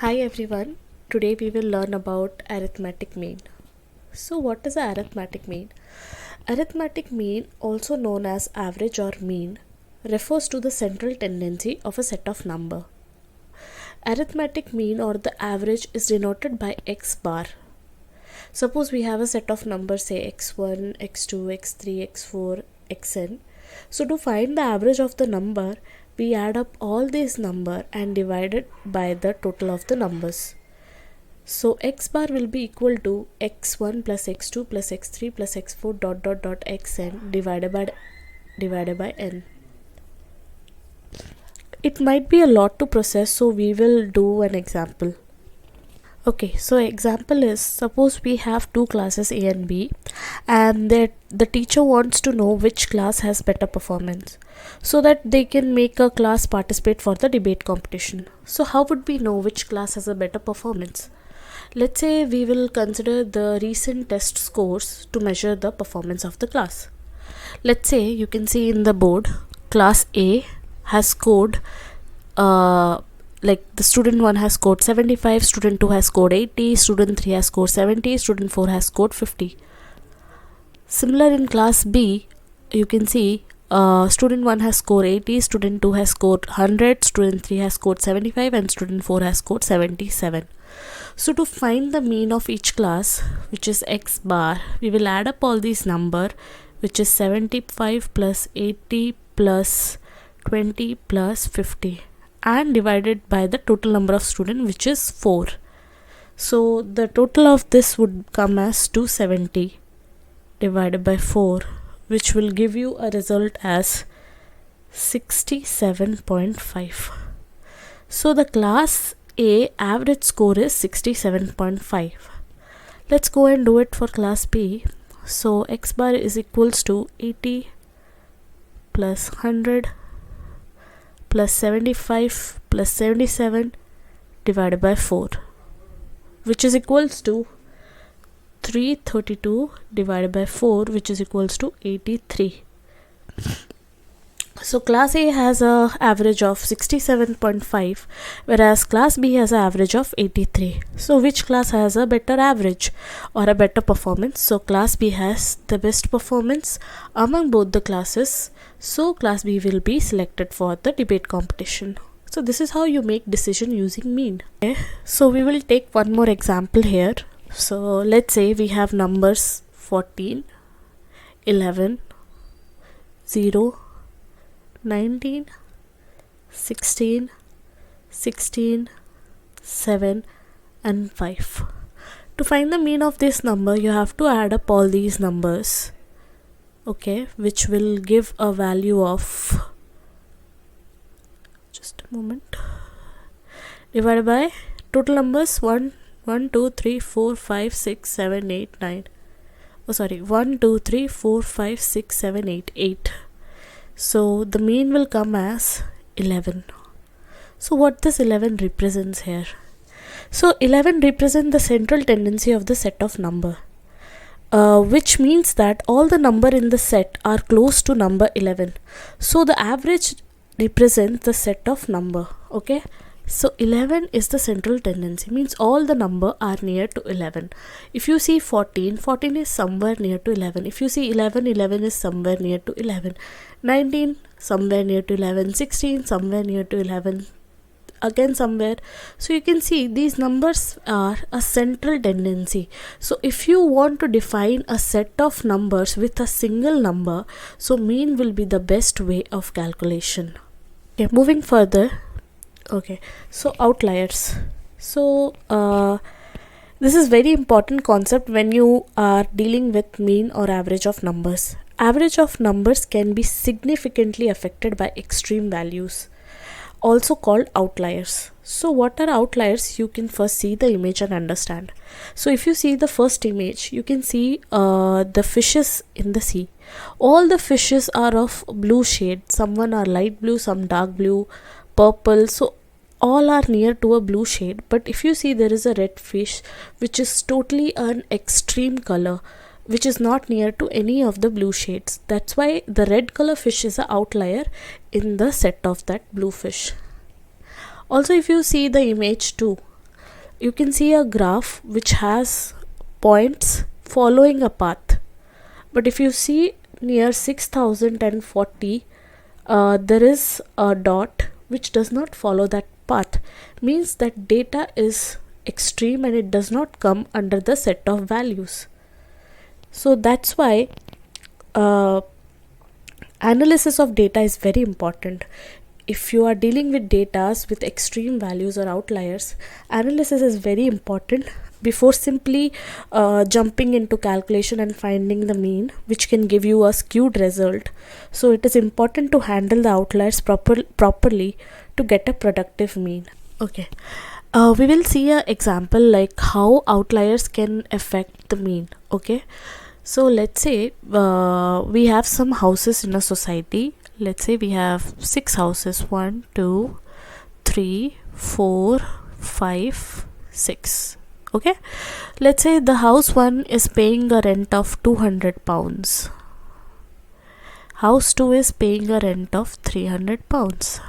Hi everyone, today we will learn about arithmetic mean. So what is a arithmetic mean? Arithmetic mean, also known as average or mean, refers to the central tendency of a set of number. Arithmetic mean or the average is denoted by x bar. Suppose we have a set of numbers, say x1, x2, x3, x4, xn. So to find the average of the number, we add up all these numbers and divide it by the total of the numbers. So x bar will be equal to x1 plus x2 plus x3 plus x4 dot xn divided by n. It might be a lot to process, so we will do an example. Okay, so example is, suppose we have two classes A and B, and the teacher wants to know which class has better performance so that they can make a class participate for the debate competition. So how would we know which class has a better performance? Let's say we will consider the recent test scores to measure the performance of the class. Let's say you can see in the board, class A has scored like the student 1 has scored 75, student 2 has scored 80, student 3 has scored 70, student 4 has scored 50. Similar in class B, you can see student 1 has scored 80, student 2 has scored 100, student 3 has scored 75 and student 4 has scored 77. So to find the mean of each class, which is x bar, we will add up all these numbers, which is 75 plus 80 plus 20 plus 50. And divided by the total number of students, which is 4. So the total of this would come as 270 divided by 4, which will give you a result as 67.5. So the class A average score is 67.5. Let's go and do it for class B. So x bar is equals to 80 plus 100 plus 75 plus 77 divided by 4, which is equals to 332 divided by 4, which is equals to 83. So class A has a average of 67.5, whereas class B has an average of 83. So which class has a better average or a better performance? So class B has the best performance among both the classes. So class B will be selected for the debate competition. So this is how you make decision using mean. Okay. So we will take one more example here. So let's say we have numbers 14, 11, 0, 19, 16, 16, 7 and 5. To find the mean of this number, you have to add up all these numbers, okay, which will give a value of, just a moment, divided by total numbers 1, 2, 3, 4, 5, 6, 7, 8, 9. Oh sorry, 1, 2, 3, 4, 5, 6, 7, 8, 8. So the mean will come as 11. So what this 11 represents here? So 11 represents the central tendency of the set of number, which means that all the number in the set are close to number 11. So the average represents the set of number. Okay. So 11 is the central tendency, means all the number are near to 11. If you see 14, 14 is somewhere near to 11. If you see 11, 11 is somewhere near to 11. 19, somewhere near to 11. 16, somewhere near to 11. Again somewhere. So you can see these numbers are a central tendency. So if you want to define a set of numbers with a single number, so mean will be the best way of calculation. Okay, moving further. Okay, so outliers. So this is very important concept when you are dealing with mean or average of numbers. Average of numbers can be significantly affected by extreme values, also called outliers. So what are outliers? You can first see the image and understand. So if you see the first image, you can see the fishes in the sea. All the fishes are of blue shade. Some are light blue, some dark blue, purple. So all are near to a blue shade. But if you see, there is a red fish which is totally an extreme color, which is not near to any of the blue shades. That's why the red color fish is an outlier in the set of that blue fish. Also, if you see the image 2, you can see a graph which has points following a path. But if you see near 6040, there is a dot which does not follow that path. Means that data is extreme and it does not come under the set of values. So that's why analysis of data is very important. If you are dealing with data with extreme values or outliers, analysis is very important before simply jumping into calculation and finding the mean, which can give you a skewed result. So it is important to handle the outliers properly to get a productive mean. Okay, we will see an example like how outliers can affect the mean. Okay, so let's say we have some houses in a society. Let's say we have 6 houses, 1 2 3 4 5 6. Okay, let's say the house 1 is paying a rent of 200 pounds, house 2 is paying a rent of 300 pounds,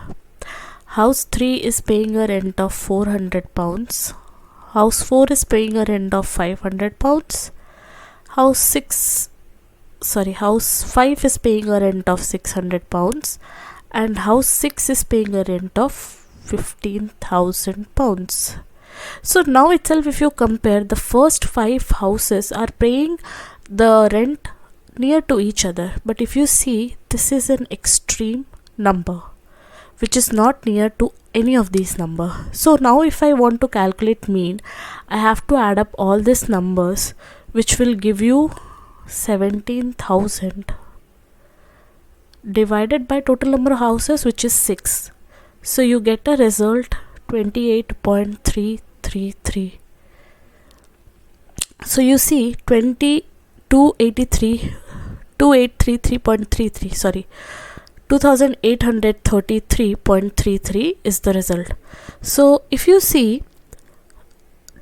house 3 is paying a rent of 400 pounds, house 4 is paying a rent of 500 pounds, house 5 is paying a rent of 600 pounds, and house 6 is paying a rent of 15,000 pounds. So now itself, if you compare, the first 5 houses are paying the rent near to each other, but if you see, this is an extreme number which is not near to any of these numbers. So now if I want to calculate mean, I have to add up all these numbers, which will give you 17,000 divided by total number of houses, which is 6. So you get a result 28.333. So you see 2833.33 is the result. So if you see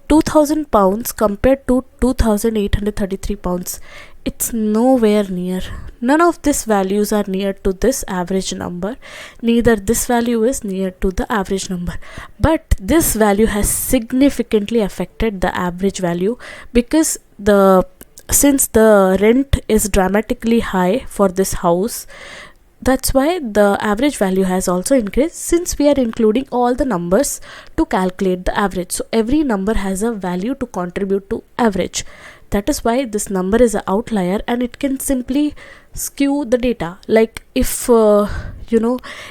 2000 pounds compared to 2833 pounds, it's nowhere near. None of these values are near to this average number. Neither this value is near to the average number. But this value has significantly affected the average value, because since the rent is dramatically high for this house, that's why the average value has also increased, since we are including all the numbers to calculate the average. So every number has a value to contribute to average. That is why this number is an outlier, and it can simply skew the data. Like if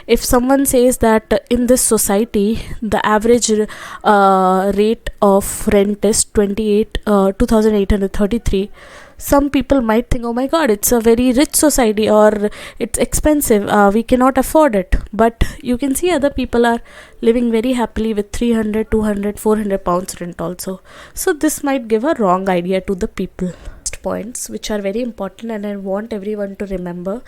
if someone says that in this society the average rate of rent is 2,833, some people might think, oh my god, it's a very rich society, or it's expensive, we cannot afford it. But you can see other people are living very happily with 300, 200, 400 pounds rent also. So this might give a wrong idea to the people. Points which are very important, and I want everyone to remember,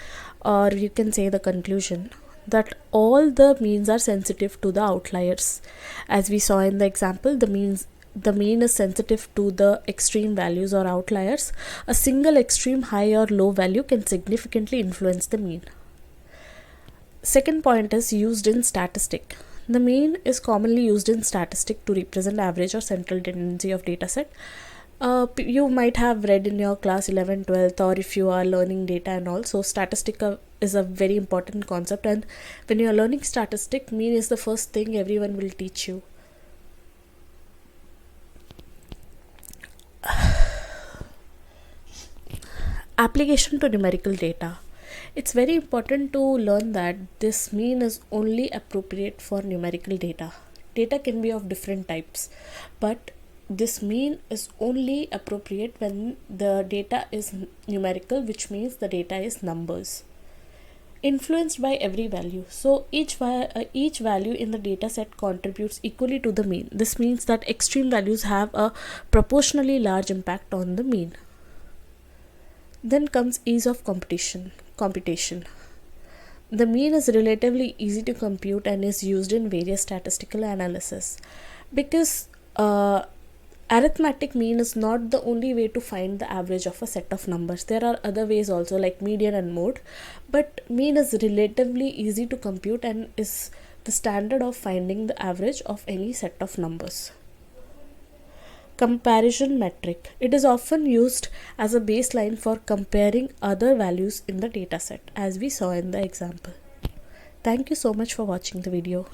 or you can say the conclusion, that all the means are sensitive to the outliers. As we saw in the example, the mean is sensitive to the extreme values or outliers. A single extreme high or low value can significantly influence the mean. Second point is used in statistic. The mean is commonly used in statistic to represent average or central tendency of dataset. You might have read in your class 11, 12th, or if you are learning data and all. So statistic is a very important concept, and when you are learning statistic, mean is the first thing everyone will teach you. Application to numerical data. It's very important to learn that this mean is only appropriate for numerical data. Data can be of different types, but this mean is only appropriate when the data is numerical, which means the data is numbers influenced by every value. So each value in the data set contributes equally to the mean. This means that extreme values have a proportionally large impact on the mean. Then comes ease of computation. The mean is relatively easy to compute and is used in various statistical analysis, because arithmetic mean is not the only way to find the average of a set of numbers. There are other ways also, like median and mode, but mean is relatively easy to compute and is the standard of finding the average of any set of numbers. comparison metric. It is often used as a baseline for comparing other values in the dataset, as we saw in the example. Thank you so much for watching the video.